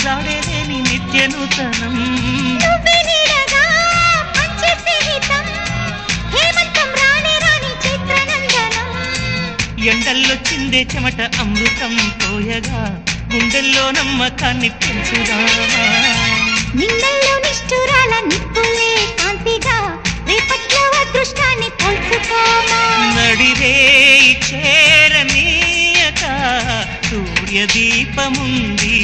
జాడేలేని నిత్య నూతనం. ఎండల్లో చిందే చెమట అమృతం పోయగా గుండెల్లో నమ్మకాన్ని పెంచుదామా. నిన్నల్లో నిష్ఠురాల నిప్పులే కాంతిగా రేపట్లో అదృష్టాన్ని పోల్చుకోమా. నడిరే చేరనీయక సూర్యదీపముంది.